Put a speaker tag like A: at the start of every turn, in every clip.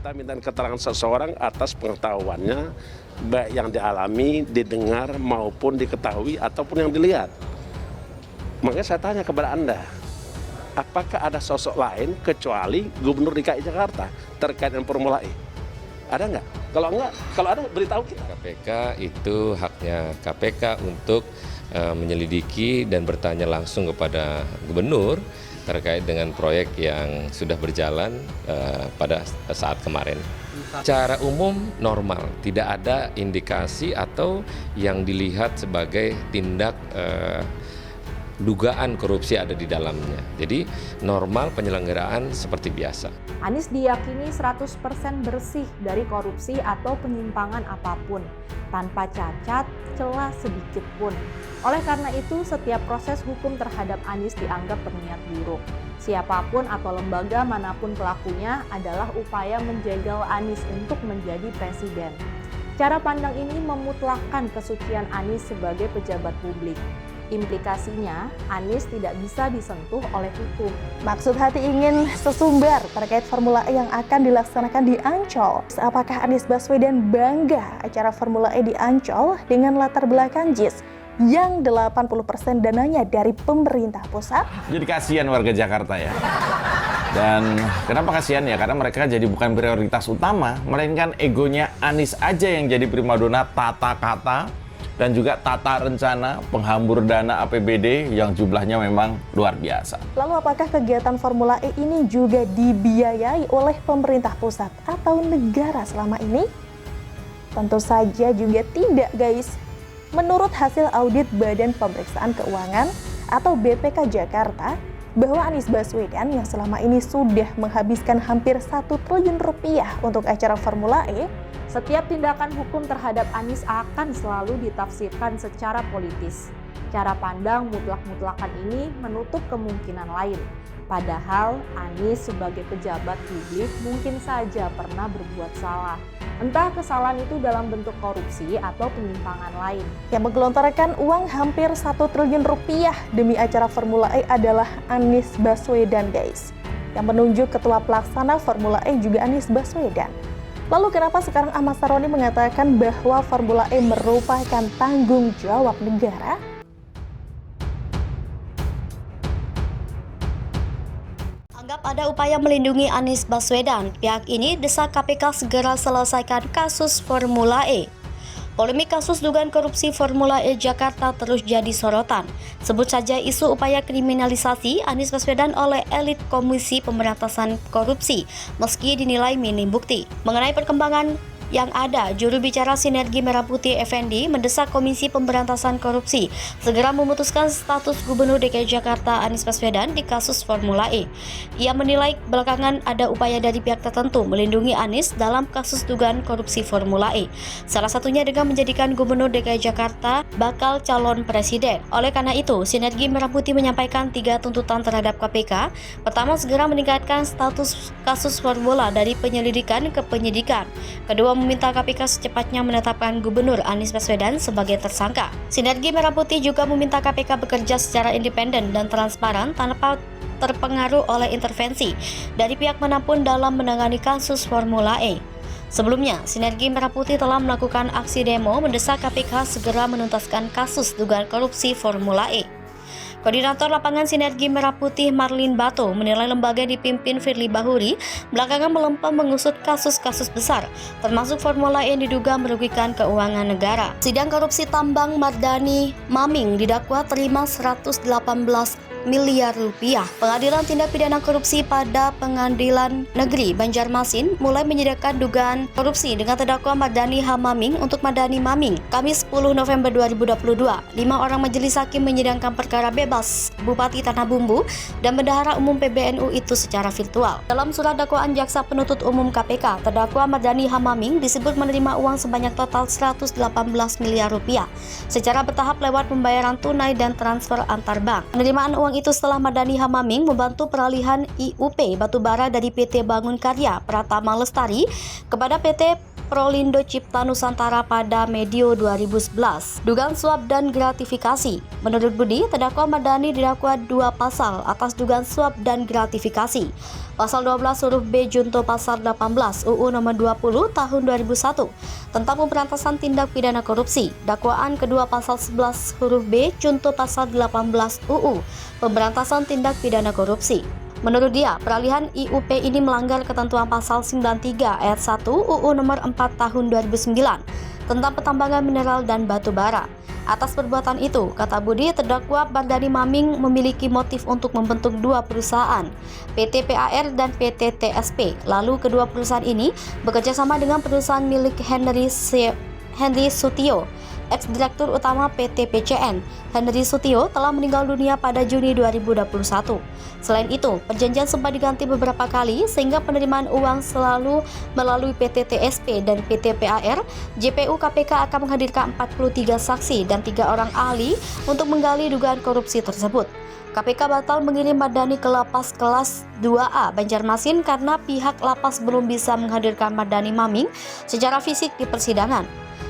A: Kita minta keterangan seseorang atas pengetahuannya, baik yang dialami, didengar, maupun diketahui, ataupun yang dilihat. Makanya saya tanya kepada Anda, apakah ada sosok lain kecuali Gubernur DKI Jakarta terkait dengan Formula E? Ada nggak? Kalau enggak, kalau ada beritahu kita.
B: KPK itu haknya KPK untuk menyelidiki dan bertanya langsung kepada Gubernur terkait dengan proyek yang sudah berjalan pada saat kemarin. Secara umum normal, tidak ada indikasi atau yang dilihat sebagai tindak dugaan korupsi ada di dalamnya. Jadi normal penyelenggaraan seperti biasa.
C: Anies diyakini 100% bersih dari korupsi atau penyimpangan apapun, tanpa cacat, celah sedikit pun. Oleh karena itu, setiap proses hukum terhadap Anies dianggap berniat buruk. Siapapun atau lembaga manapun pelakunya adalah upaya menjegal Anies untuk menjadi presiden. Cara pandang ini memutlakkan kesucian Anies sebagai pejabat publik. Implikasinya, Anies tidak bisa disentuh oleh hukum.
D: Maksud hati ingin sesumbar terkait Formula E yang akan dilaksanakan di Ancol. Apakah Anies Baswedan bangga acara Formula E di Ancol dengan latar belakang JIS yang 80% dananya dari pemerintah pusat?
E: Jadi kasihan warga Jakarta ya. Dan kenapa kasihan ya? Karena mereka jadi bukan prioritas utama, melainkan egonya Anies aja yang jadi primadona tata kata dan juga tata rencana penghambur dana APBD yang jumlahnya memang luar biasa.
D: Lalu apakah kegiatan Formula E ini juga dibiayai oleh pemerintah pusat atau negara selama ini? Tentu saja juga tidak, guys. Menurut hasil audit Badan Pemeriksaan Keuangan atau BPK Jakarta, bahwa Anies Baswedan yang selama ini sudah menghabiskan hampir 1 triliun rupiah untuk acara Formula E,
C: setiap tindakan hukum terhadap Anies akan selalu ditafsirkan secara politis. Cara pandang mutlak-mutlakan ini menutup kemungkinan lain. Padahal Anies sebagai pejabat publik mungkin saja pernah berbuat salah. Entah kesalahan itu dalam bentuk korupsi atau penyimpangan lain.
D: Yang menggelontorkan uang hampir 1 triliun rupiah demi acara Formula E adalah Anies Baswedan, guys. Yang menunjuk ketua pelaksana Formula E juga Anies Baswedan. Lalu kenapa sekarang Ahmad Saroni mengatakan bahwa Formula E merupakan tanggung jawab negara?
F: Anggap ada upaya melindungi Anies Baswedan, pihak ini desak KPK segera selesaikan kasus Formula E. Polemik kasus dugaan korupsi Formula E Jakarta terus jadi sorotan. Sebut saja isu upaya kriminalisasi Anies Baswedan oleh elit Komisi Pemberantasan Korupsi, meski dinilai minim bukti. Mengenai perkembangan yang ada, juru bicara Sinergi Merah Putih Effendi mendesak Komisi Pemberantasan Korupsi segera memutuskan status Gubernur DKI Jakarta Anies Baswedan di kasus Formula E. Ia menilai belakangan ada upaya dari pihak tertentu melindungi Anies dalam kasus dugaan korupsi Formula E. Salah satunya dengan menjadikan Gubernur DKI Jakarta bakal calon presiden. Oleh karena itu, Sinergi Merah Putih menyampaikan 3 tuntutan terhadap KPK. Pertama, segera meningkatkan status kasus Formula dari penyelidikan ke penyidikan. Kedua, meminta KPK secepatnya menetapkan Gubernur Anies Baswedan sebagai tersangka. Sinergi Merah Putih juga meminta KPK bekerja secara independen dan transparan tanpa terpengaruh oleh intervensi dari pihak manapun dalam menangani kasus Formula E. Sebelumnya, Sinergi Merah Putih telah melakukan aksi demo mendesak KPK segera menuntaskan kasus dugaan korupsi Formula E. Koordinator lapangan Sinergi Merah Putih Marlin Bato menilai lembaga yang dipimpin Firly Bahuri belakangan melempem mengusut kasus-kasus besar, termasuk Formula E yang diduga merugikan keuangan negara. Sidang korupsi tambang Mardani Maming didakwa terima 118 miliar rupiah. Pengadilan Tindak Pidana Korupsi pada Pengadilan Negeri Banjarmasin mulai menyidangkan dugaan korupsi dengan terdakwa Mardani H. Maming untuk Mardani Maming. Kamis 10 November 2022, 5 orang majelis hakim menyidangkan perkara bebas Bupati Tanah Bumbu dan Bendahara Umum PBNU itu secara virtual. Dalam surat dakwaan Jaksa Penuntut Umum KPK, terdakwa Mardani H. Maming disebut menerima uang sebanyak total 118 miliar rupiah secara bertahap lewat pembayaran tunai dan transfer antar bank. Penerimaan uang itu setelah Mardani H. Maming membantu peralihan IUP batubara dari PT Bangun Karya Pratama Lestari kepada PT Prolindo Cipta Nusantara pada medio 2011. Dugaan suap dan gratifikasi. Menurut Budi, terdakwa Mardani didakwa 2 pasal atas dugaan suap dan gratifikasi. Pasal 12 huruf B junto pasal 18 UU nomor 20 tahun 2001 tentang pemberantasan tindak pidana korupsi. Dakwaan kedua pasal 11 huruf B junto pasal 18 UU pemberantasan tindak pidana korupsi. Menurut dia, peralihan IUP ini melanggar ketentuan pasal 93 ayat 1 UU nomor 4 tahun 2009 tentang pertambangan mineral dan batu bara. Atas perbuatan itu, kata Budi, terdakwa Mardani Maming memiliki motif untuk membentuk 2 perusahaan, PT PAR dan PT TSP. Lalu kedua perusahaan ini bekerja sama dengan perusahaan milik Henry Sutio, ex-direktur utama PT PCN. Henry Sutio telah meninggal dunia pada Juni 2021. Selain itu, perjanjian sempat diganti beberapa kali sehingga penerimaan uang selalu melalui PT TSP dan PT PAR. JPU KPK akan menghadirkan 43 saksi dan 3 orang ahli untuk menggali dugaan korupsi tersebut. KPK batal mengirim Mardani ke lapas kelas 2A Banjarmasin karena pihak lapas belum bisa menghadirkan Mardani Maming secara fisik di persidangan.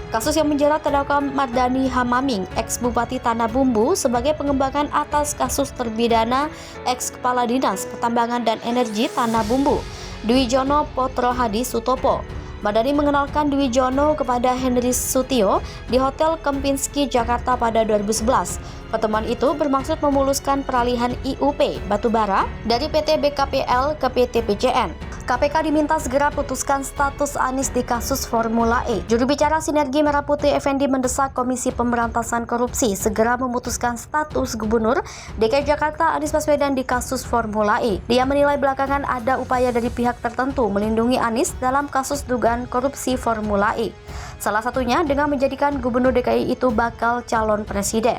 F: Kasus yang menjerat terdakwa Mardani Hamaming, ex-Bupati Tanah Bumbu, sebagai pengembangan atas kasus terpidana ex-Kepala Dinas Pertambangan dan Energi Tanah Bumbu, Dwi Jono Potro Hadi Sutopo. Mardani mengenalkan Dwi Jono kepada Henry Sutio di Hotel Kempinski, Jakarta pada 2011. Pertemuan itu bermaksud memuluskan peralihan IUP batubara dari PT BKPL ke PT PCN. KPK diminta segera putuskan status Anies di kasus Formula E. Juru bicara Sinergi Merah Putih Effendi mendesak Komisi Pemberantasan Korupsi segera memutuskan status Gubernur DKI Jakarta Anies Baswedan di kasus Formula E. Dia menilai belakangan ada upaya dari pihak tertentu melindungi Anies dalam kasus dugaan korupsi Formula E. Salah satunya dengan menjadikan Gubernur DKI itu bakal calon presiden.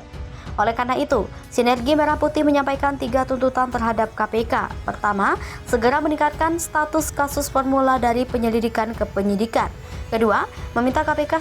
F: Oleh karena itu, Sinergi Merah Putih menyampaikan 3 tuntutan terhadap KPK. Pertama, segera meningkatkan status kasus Formula dari penyelidikan ke penyidikan. Kedua, meminta KPK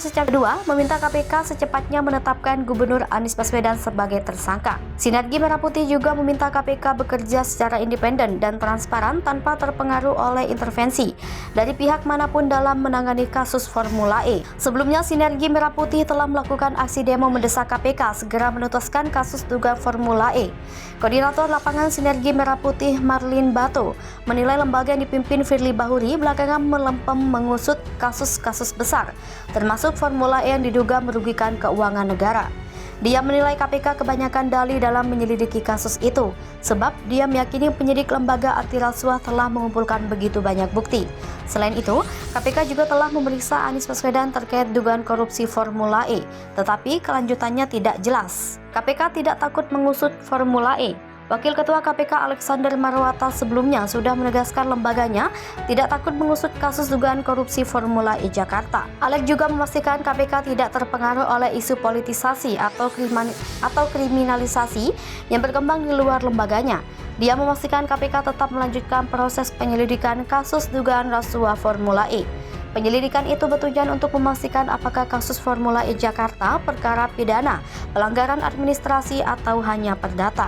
F: secepatnya menetapkan Gubernur Anies Baswedan sebagai tersangka. Sinergi Merah Putih juga meminta KPK bekerja secara independen dan transparan tanpa terpengaruh oleh intervensi dari pihak manapun dalam menangani kasus Formula E. Sebelumnya, Sinergi Merah Putih telah melakukan aksi demo mendesak KPK segera menuntaskan kasus dugaan Formula E. Koordinator lapangan Sinergi Merah Putih Marlin Bato menilai lembaga yang dipimpin Firly Bahuri belakangan melempem mengusut kasus-kasus besar, termasuk Formula E yang diduga merugikan keuangan negara. Dia menilai KPK kebanyakan dalih dalam menyelidiki kasus itu, sebab dia meyakini penyidik lembaga anti rasuah telah mengumpulkan begitu banyak bukti. Selain itu, KPK juga telah memeriksa Anies Baswedan terkait dugaan korupsi Formula E, tetapi kelanjutannya tidak jelas. KPK tidak takut mengusut Formula E. Wakil Ketua KPK Alexander Marwata sebelumnya sudah menegaskan lembaganya tidak takut mengusut kasus dugaan korupsi Formula E Jakarta. Alex juga memastikan KPK tidak terpengaruh oleh isu politisasi atau kriminalisasi yang berkembang di luar lembaganya. Dia memastikan KPK tetap melanjutkan proses penyelidikan kasus dugaan rasuah Formula E. Penyelidikan itu bertujuan untuk memastikan apakah kasus Formula E Jakarta perkara pidana, pelanggaran administrasi atau hanya perdata.